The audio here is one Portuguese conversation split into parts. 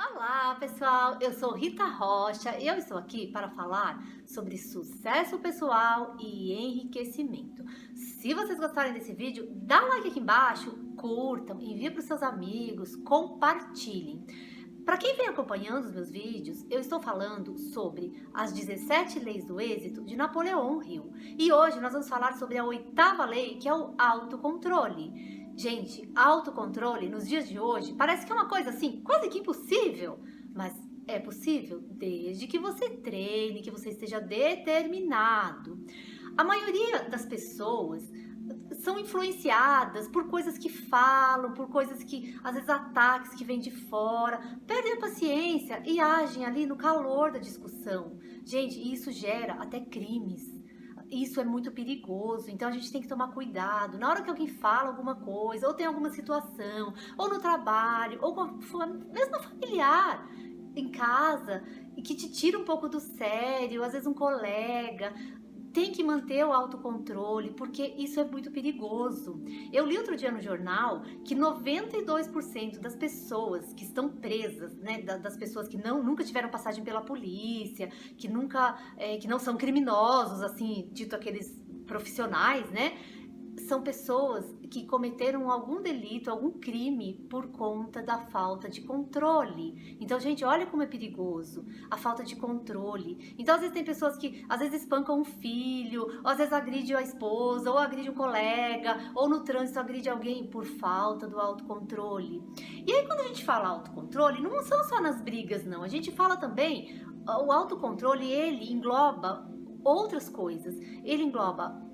Olá, pessoal! Eu sou Rita Rocha e eu estou aqui para falar sobre sucesso pessoal e enriquecimento. Se vocês gostarem desse vídeo, dá um like aqui embaixo, curtam, enviem para os seus amigos, compartilhem. Para quem vem acompanhando os meus vídeos, eu estou falando sobre as 17 leis do êxito de Napoleão Hill. E hoje nós vamos falar sobre a oitava lei, que é o autocontrole. Gente, autocontrole nos dias de hoje parece que é uma coisa assim, quase que impossível, mas é possível desde que você treine, que você esteja determinado. A maioria das pessoas são influenciadas por coisas que falam, por coisas que, às vezes, ataques que vêm de fora, perdem a paciência e agem ali no calor da discussão. Gente, isso gera até crimes. Isso é muito perigoso, então a gente tem que tomar cuidado. Na hora que alguém fala alguma coisa, ou tem alguma situação, ou no trabalho, ou mesmo familiar, em casa, e que te tira um pouco do sério, às vezes um colega, tem que manter o autocontrole, porque isso é muito perigoso. Eu li outro dia no jornal que 92% das pessoas que estão presas, né, das pessoas que nunca tiveram passagem pela polícia, que que não são criminosos, assim, dito aqueles profissionais, né, são pessoas que cometeram algum delito, algum crime por conta da falta de controle. Então, gente, olha como é perigoso a falta de controle. Então, às vezes tem pessoas que às vezes espancam um filho, ou às vezes agride a esposa, ou agride um colega, ou no trânsito agride alguém por falta do autocontrole. E aí, quando a gente fala autocontrole, não são só nas brigas, não. A gente fala também, o autocontrole, ele engloba outras coisas. Ele engloba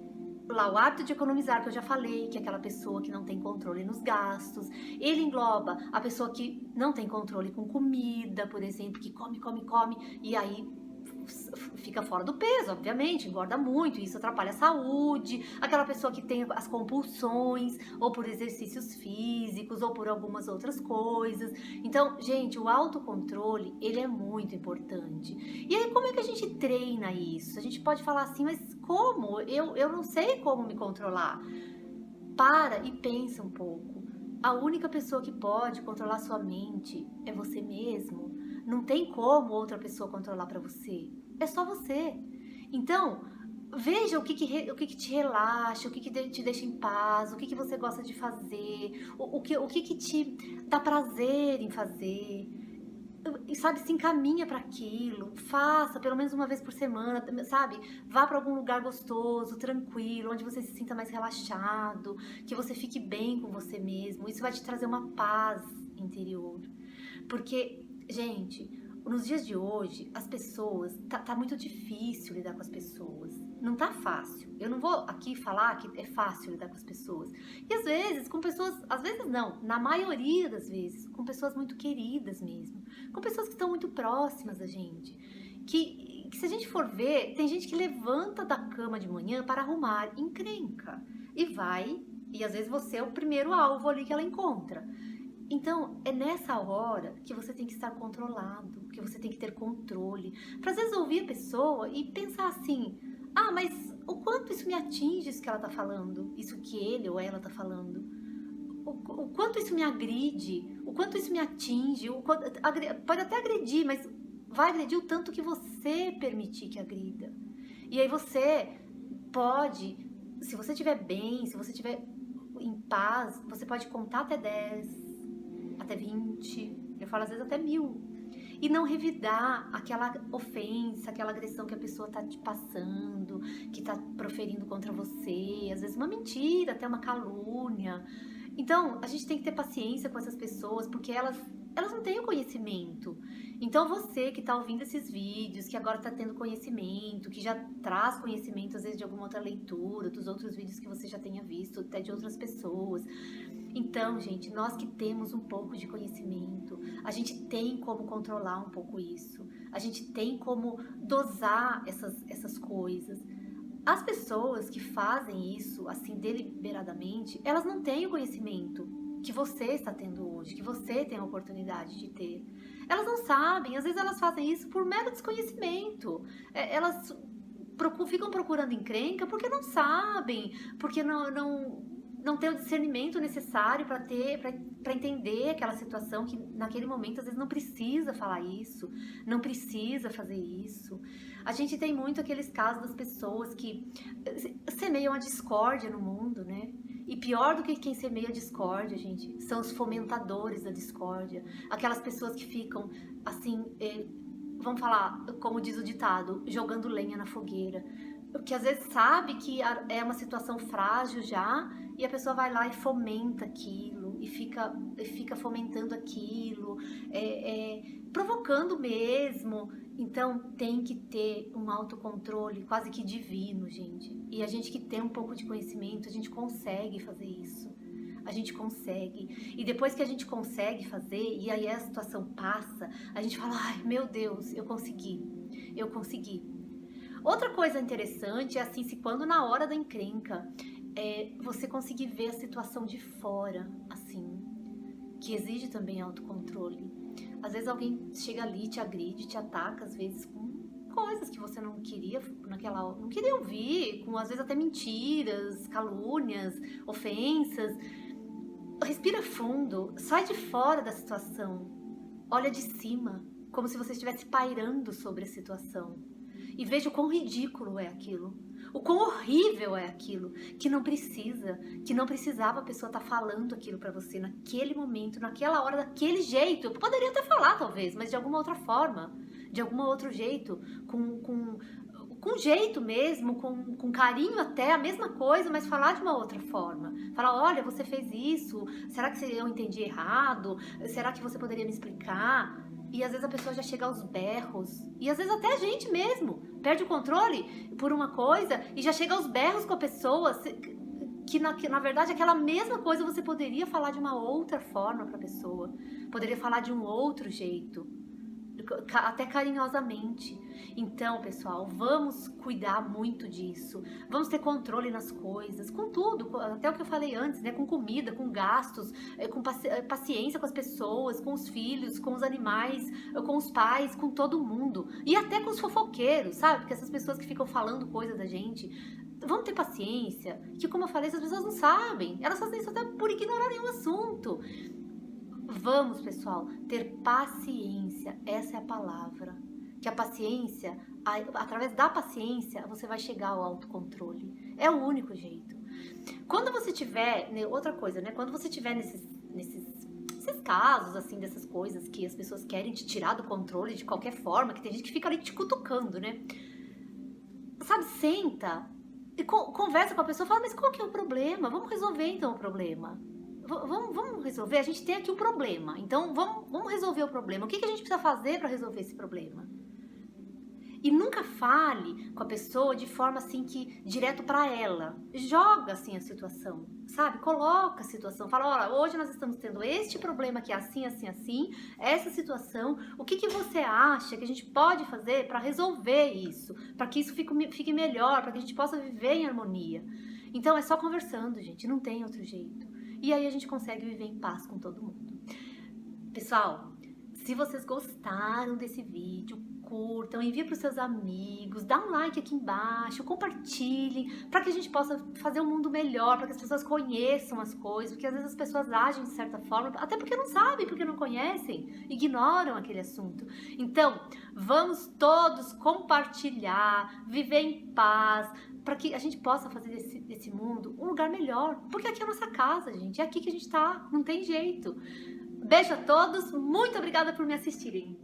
lá o hábito de economizar, que eu já falei, que é aquela pessoa que não tem controle nos gastos. Ele engloba a pessoa que não tem controle com comida, por exemplo, que come, come, come, e aí fica fora do peso, obviamente, engorda muito, isso atrapalha a saúde. Aquela pessoa que tem as compulsões, ou por exercícios físicos, ou por algumas outras coisas. Então, gente, o autocontrole, ele é muito importante. E aí, como é que a gente treina isso? A gente pode falar assim, mas como? Eu não sei como me controlar. Para e pensa um pouco. A única pessoa que pode controlar sua mente é você mesmo. Não tem como outra pessoa controlar para você. É só você. Então, veja o que te relaxa, o que te deixa em paz, o que você gosta de fazer, o que te dá prazer em fazer. E sabe, se encaminha para aquilo, faça pelo menos uma vez por semana, sabe? Vá para algum lugar gostoso, tranquilo, onde você se sinta mais relaxado, que você fique bem com você mesmo. Isso vai te trazer uma paz interior. Porque, gente, nos dias de hoje, as pessoas, tá muito difícil lidar com as pessoas. Não tá fácil. Eu não vou aqui falar que é fácil lidar com as pessoas. E às vezes, com pessoas, às vezes não, na maioria das vezes, com pessoas muito queridas mesmo. Com pessoas que estão muito próximas da gente. Que se a gente for ver, tem gente que levanta da cama de manhã para arrumar encrenca. E vai, e às vezes você é o primeiro alvo ali que ela encontra. Então, é nessa hora que você tem que estar controlado, que você tem que ter controle. Para às vezes ouvir a pessoa e pensar assim, ah, mas o quanto isso me atinge, isso que ela tá falando, isso que ele ou ela tá falando. O quanto isso me agride, o quanto isso me atinge, pode até agredir, mas vai agredir o tanto que você permitir que agrida. E aí você pode, se você estiver bem, se você estiver em paz, você pode contar até 10, até 20, eu falo às vezes até 1000. E não revidar aquela ofensa, aquela agressão que a pessoa tá te passando, que tá proferindo contra você, às vezes uma mentira, até uma calúnia. Então, a gente tem que ter paciência com essas pessoas, porque elas não têm o conhecimento. Então, você que tá ouvindo esses vídeos, que agora tá tendo conhecimento, que já traz conhecimento, às vezes, de alguma outra leitura, dos outros vídeos que você já tenha visto, até de outras pessoas. Então, gente, nós que temos um pouco de conhecimento, a gente tem como controlar um pouco isso. A gente tem como dosar essas coisas. As pessoas que fazem isso, assim, deliberadamente, elas não têm o conhecimento que você está tendo hoje, que você tem a oportunidade de ter. Elas não sabem, às vezes elas fazem isso por mero desconhecimento. Elas ficam procurando encrenca porque não sabem, porque não tem o discernimento necessário para para entender aquela situação que naquele momento às vezes não precisa falar isso, não precisa fazer isso. A gente tem muito aqueles casos das pessoas que semeiam a discórdia no mundo, né? E pior do que quem semeia a discórdia, gente, são os fomentadores da discórdia. Aquelas pessoas que ficam, assim, vamos falar, como diz o ditado, jogando lenha na fogueira. Que às vezes sabe que é uma situação frágil já, e a pessoa vai lá e fomenta aquilo, e fica fomentando aquilo, provocando mesmo. Então tem que ter um autocontrole quase que divino, gente. E a gente que tem um pouco de conhecimento, a gente consegue fazer isso. A gente consegue. E depois que a gente consegue fazer, e aí a situação passa, a gente fala, ai meu Deus, eu consegui. Outra coisa interessante é assim, se quando na hora da encrenca, você conseguir ver a situação de fora, assim, que exige também autocontrole. Às vezes alguém chega ali, te agride, te ataca, às vezes com coisas que você não queria não queria ouvir, com às vezes até mentiras, calúnias, ofensas. Respira fundo, sai de fora da situação, olha de cima, como se você estivesse pairando sobre a situação. E veja o quão ridículo é aquilo, o quão horrível é aquilo, que não precisava a pessoa estar falando aquilo pra você naquele momento, naquela hora, daquele jeito. Eu poderia até falar talvez, mas de alguma outra forma, de algum outro jeito, com jeito mesmo, com carinho até, a mesma coisa, mas falar de uma outra forma. Falar, olha, você fez isso, será que eu entendi errado? Será que você poderia me explicar? E às vezes a pessoa já chega aos berros. E às vezes até a gente mesmo perde o controle por uma coisa e já chega aos berros com a pessoa. Que na verdade aquela mesma coisa você poderia falar de uma outra forma para a pessoa. Poderia falar de um outro jeito. Até carinhosamente. Então, pessoal, vamos cuidar muito disso. Vamos ter controle nas coisas, com tudo, até o que eu falei antes, né? Com comida, com gastos, com paciência com as pessoas, com os filhos, com os animais, com os pais, com todo mundo. E até com os fofoqueiros, sabe? Porque essas pessoas que ficam falando coisa da gente. Vamos ter paciência, que como eu falei, essas pessoas não sabem. Elas fazem isso até por ignorarem o assunto. Vamos, pessoal, ter paciência, essa é a palavra. Que a paciência, através da paciência, você vai chegar ao autocontrole. É o único jeito. Quando você tiver, né, outra coisa, né? Quando você tiver nesses casos, assim, dessas coisas que as pessoas querem te tirar do controle de qualquer forma, que tem gente que fica ali te cutucando, né? Sabe, senta e conversa com a pessoa, fala, mas qual que é o problema? Vamos resolver então o problema. Vamos resolver, a gente tem aqui um problema, então vamos resolver o problema. O que a gente precisa fazer para resolver esse problema? E nunca fale com a pessoa de forma assim que direto para ela. Joga assim a situação, sabe? Coloca a situação, fala, olha, hoje nós estamos tendo este problema aqui, assim, assim, assim, essa situação. O que você acha que a gente pode fazer para resolver isso? Para que isso fique melhor, para que a gente possa viver em harmonia. Então é só conversando, gente, não tem outro jeito. E aí a gente consegue viver em paz com todo mundo. Pessoal, se vocês gostaram desse vídeo, curtam, enviem para os seus amigos, dá um like aqui embaixo, compartilhem, para que a gente possa fazer um mundo melhor, para que as pessoas conheçam as coisas, porque às vezes as pessoas agem de certa forma, até porque não sabem, porque não conhecem, ignoram aquele assunto. Então, vamos todos compartilhar, viver em paz, para que a gente possa fazer desse mundo um lugar melhor, porque aqui é a nossa casa, gente, é aqui que a gente tá, não tem jeito. Beijo a todos, muito obrigada por me assistirem.